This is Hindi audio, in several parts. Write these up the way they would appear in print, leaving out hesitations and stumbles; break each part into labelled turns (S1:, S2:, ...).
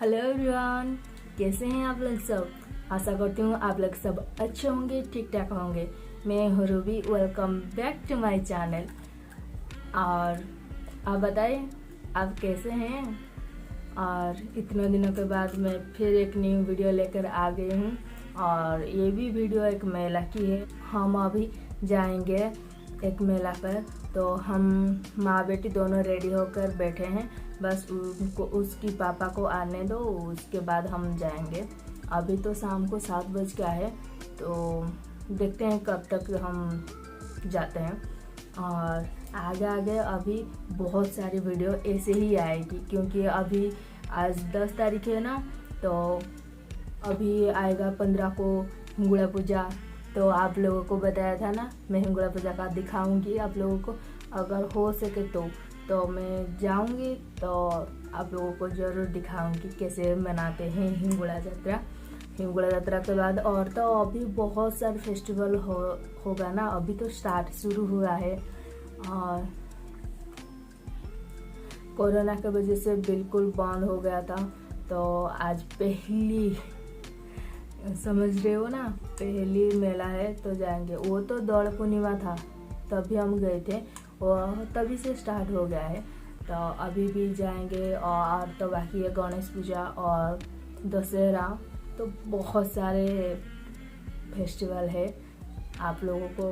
S1: हेलो एवरीवन, कैसे हैं आप लोग सब। आशा करती हूँ आप लोग सब अच्छे होंगे, ठीक ठाक होंगे। मैं हूँ Ruby, welcome back to my channel. और आप बताएं आप कैसे हैं। और इतने दिनों के बाद मैं फिर एक न्यू वीडियो लेकर आ गई हूँ। और ये भी वीडियो एक मेला की है। हम अभी जाएंगे एक मेला पर, तो हम माँ बेटी दोनों रेडी होकर बैठे हैं। बस उनको उसकी पापा को आने दो, उसके बाद हम जाएंगे। अभी तो शाम को 7 बज गया है, तो देखते हैं कब तक हम जाते हैं। और आगे आगे अभी बहुत सारी वीडियो ऐसे ही आएगी, क्योंकि अभी आज 10 तारीख है ना, तो अभी आएगा 15 को हिंगुड़ा पूजा। तो आप लोगों को बताया था ना, मैं हिंगुड़ा पूजा का दिखाऊंगी आप लोगों को। अगर हो सके तो मैं जाऊंगी, तो आप लोगों को ज़रूर दिखाऊंगी कैसे मनाते हैं हिंगुड़ा यात्रा। हिंगुड़ा यात्रा के बाद और तो अभी बहुत सारे फेस्टिवल होगा ना। अभी तो स्टार्ट शुरू हुआ है, और कोरोना की वजह से बिल्कुल बंद हो गया था। तो आज पहली, समझ रहे हो ना, पहली मेला है तो जाएंगे। वो तो दौड़ पूर्णिमा था तभी हम गए थे, और तभी से स्टार्ट हो गया है। तो अभी भी जाएंगे। और तो बाकी है गणेश पूजा और दशहरा, तो बहुत सारे फेस्टिवल है। आप लोगों को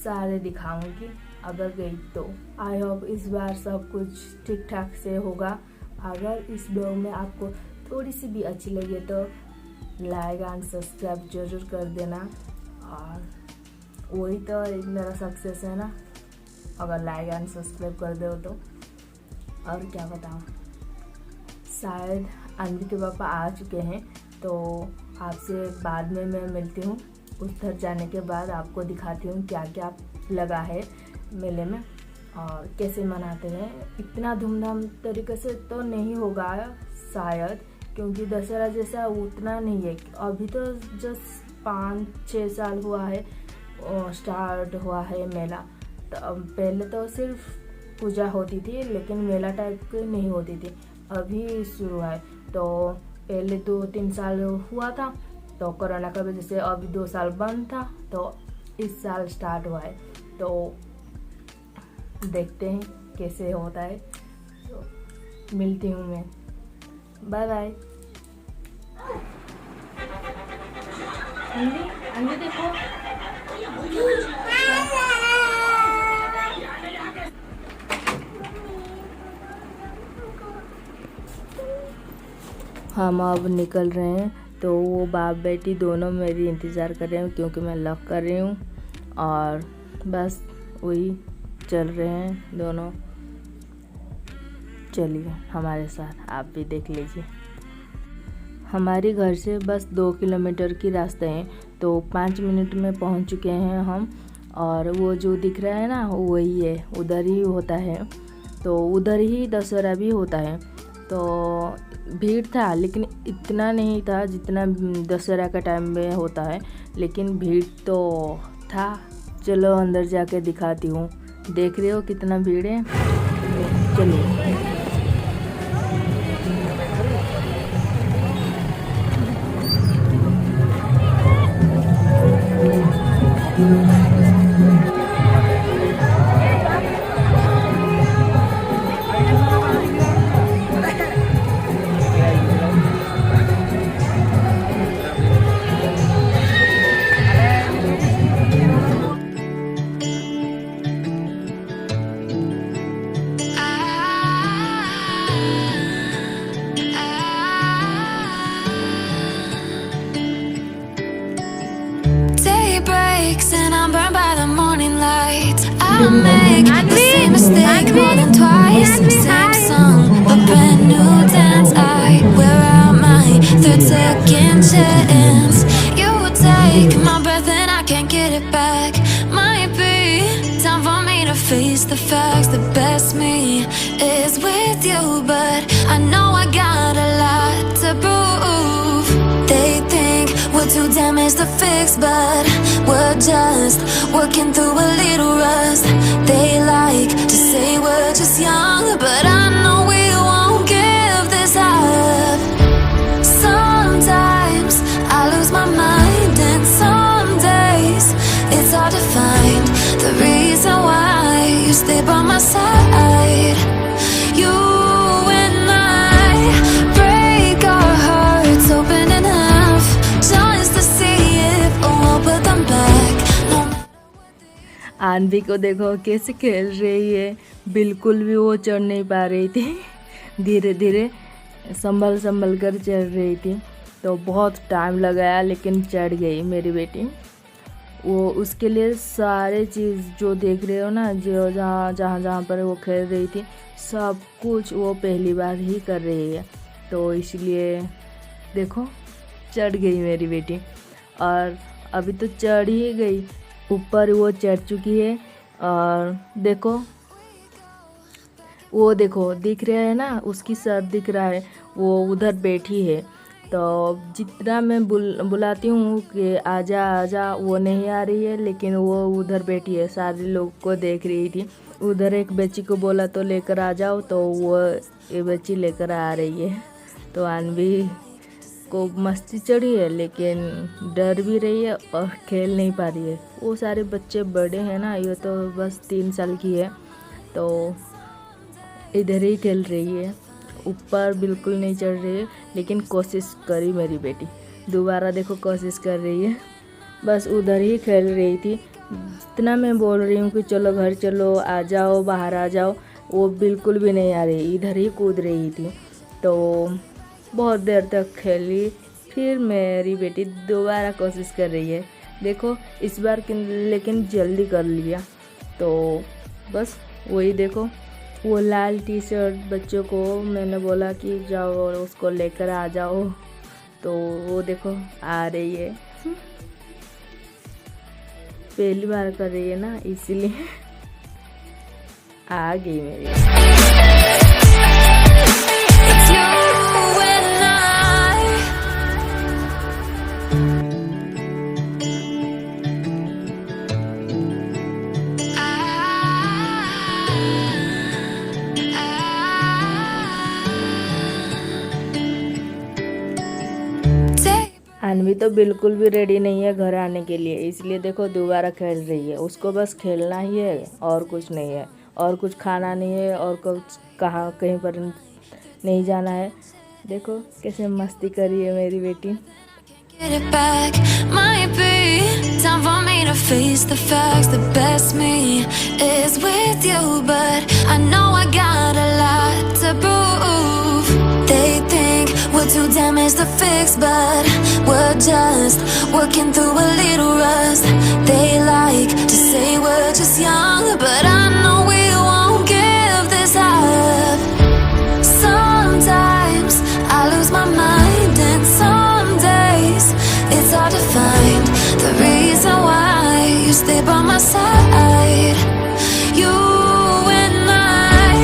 S1: सारे दिखाऊंगी अगर गई तो। आई होप इस बार सब कुछ ठीक ठाक से होगा। अगर इस ब्लॉग में आपको थोड़ी सी भी अच्छी लगे तो लाइक एंड सब्सक्राइब जरूर कर देना। और वही तो मेरा सक्सेस है ना, अगर लाइक एंड सब्सक्राइब कर दो तो। और क्या बताऊँ, शायद अनवी के पापा आ चुके हैं, तो आपसे बाद में मैं मिलती हूँ। उधर जाने के बाद आपको दिखाती हूँ क्या क्या लगा है मेले में और कैसे मनाते हैं। इतना धूमधाम तरीके से तो नहीं होगा शायद, क्योंकि दशहरा जैसा उतना नहीं है। अभी तो जस्ट 5-6 साल हुआ है स्टार्ट हुआ है मेला। तो पहले तो सिर्फ पूजा होती थी, लेकिन मेला टाइप की नहीं होती थी। अभी शुरू है, तो पहले 2-3 साल हुआ था, तो कोरोना की वजह से अभी 2 साल बंद था, तो इस साल स्टार्ट हुआ है। तो देखते हैं कैसे होता है। तो मिलती हूँ मैं, बाय बाय। अंधी देखो, हम अब निकल रहे हैं। तो वो बाप बेटी दोनों मेरी इंतज़ार कर रहे हैं, क्योंकि मैं लॉक कर रही हूँ। और बस वही चल रहे हैं दोनों। चलिए हमारे साथ, आप भी देख लीजिए। हमारे घर से बस 2 किलोमीटर की रास्ता है, तो 5 मिनट में पहुंच चुके हैं हम। और वो जो दिख रहा है ना, वही है, उधर ही होता है। तो उधर ही दशहरा भी होता है। तो भीड़ था, लेकिन इतना नहीं था जितना दशहरा का टाइम में होता है, लेकिन भीड़ तो था। चलो अंदर जाके दिखाती हूँ। देख रहे हो कितना भीड़ है। चलिए।
S2: And I'm burned by the morning light. I'll make the same mistake more than twice. Same song, a brand new dance. Where am I? Third second chance. You take my breath and I can't get it back. Might be time for me to face the facts. The best me is with you, but I know I got a lot to prove. They think we're too damaged to fix, but we're just working through a little rust. They like to say we're just young, but I know we won't give this up.
S1: Aanvi को देखो कैसे खेल रही है, बिल्कुल भी वो चढ़ नहीं पा रही थी, धीरे धीरे संभल कर चढ़ रही थी। तो बहुत टाइम लगाया लेकिन चढ़ गई मेरी बेटी। वो उसके लिए सारे चीज़ जो देख रहे हो ना, जो जहाँ पर वो खेल रही थी, सब कुछ वो पहली बार ही कर रही है। तो इसलिए देखो चढ़ गई मेरी बेटी। और अभी तो चढ़ ही गई, ऊपर वो चढ़ चुकी है। और देखो वो देखो दिख रहा है ना, उसकी सर दिख रहा है, वो उधर बैठी है। तो जितना मैं बुलाती हूँ कि आजा आजा, वो नहीं आ रही है, लेकिन वो उधर बैठी है, सारे लोग को देख रही थी। उधर एक बच्ची को बोला तो लेकर आ जाओ, तो वो ये बच्ची लेकर आ रही है। तो अनवी को मस्ती चढ़ी है, लेकिन डर भी रही है और खेल नहीं पा रही है। वो सारे बच्चे बड़े हैं ना, ये तो बस 3 साल की है, तो इधर ही खेल रही है, ऊपर बिल्कुल नहीं चढ़ रही है। लेकिन कोशिश करी मेरी बेटी, दोबारा देखो कोशिश कर रही है, बस उधर ही खेल रही थी। जितना मैं बोल रही हूँ कि चलो घर चलो, आ जाओ, बाहर आ जाओ, वो बिल्कुल भी नहीं आ रही, इधर ही कूद रही थी। तो बहुत देर तक खेली, फिर मेरी बेटी दोबारा कोशिश कर रही है। देखो इस बार लेकिन जल्दी कर लिया। तो बस वही देखो, वो लाल टी शर्ट बच्चों को मैंने बोला कि जाओ और उसको लेकर आ जाओ, तो वो देखो आ रही है। पहली बार कर रही है ना, इसलिए आ गई मेरी।
S2: It's you and I.
S1: अनवी तो बिल्कुल भी रेडी नहीं है घर आने के लिए, इसलिए देखो दोबारा खेल रही है। उसको बस खेलना ही है और कुछ नहीं है, और कुछ खाना नहीं है, और कुछ कहीं पर नहीं जाना है। देखो कैसे मस्ती करी है मेरी बेटी।
S2: Get it back, might be time for me to face the facts. The best me is with you, but I know I got a lot to prove. They think we're too damaged to fix, but we're just working through a little rust. They like to say we're just young, but I know we won't give this up. Sometimes I lose my mind, and some days it's hard to find the reason why you stay by my side. You and I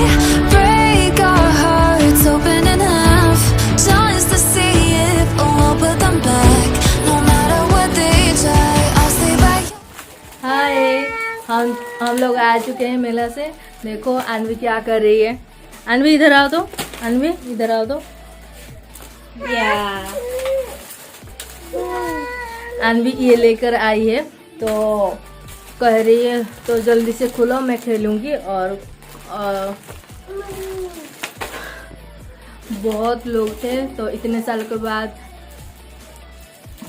S2: break our hearts open in half, just to see if we'll put them back. No matter what they try, I'll stay by you.
S1: हाय, हम लोग आ चुके हैं मेला से। देखो अनवी क्या कर रही है। अनवी इधर आओ तो, अनवी इधर आओ तो। या अनवी ये लेकर आई है, तो कह रही है तो जल्दी से खुलो, मैं खेलूंगी। और बहुत लोग थे, तो इतने साल के बाद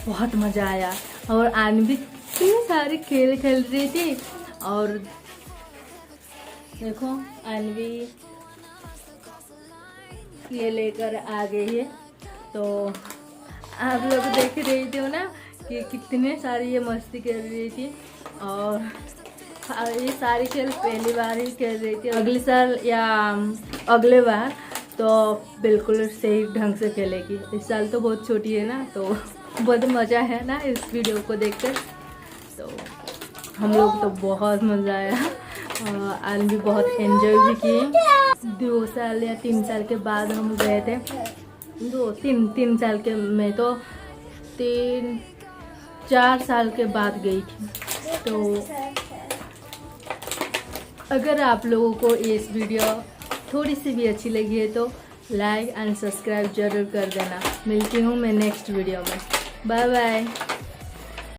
S1: बहुत मज़ा आया। और अनवी इतने सारे खेल खेल रही थी। और देखो अनवी ये लेकर आ गई है। तो आप लोग देख रही थी ना कि कितने सारी ये मस्ती कर रही थी। और ये सारी खेल पहली बार ही खेल रही थी। अगले साल या अगले बार तो बिल्कुल सही ढंग से खेलेगी। इस साल तो बहुत छोटी है ना, तो बहुत मज़ा है ना इस वीडियो को देखकर। तो हम लोग तो बहुत मज़ा आया, और भी बहुत एंजॉय भी किए। 2 साल या 3 साल के बाद हम गए थे। 3 साल के, मैं तो 4 साल के बाद गई थी। तो अगर आप लोगों को इस वीडियो थोड़ी सी भी अच्छी लगी है तो लाइक एंड सब्सक्राइब जरूर कर देना। मिलती हूँ मैं नेक्स्ट वीडियो में। Bye bye.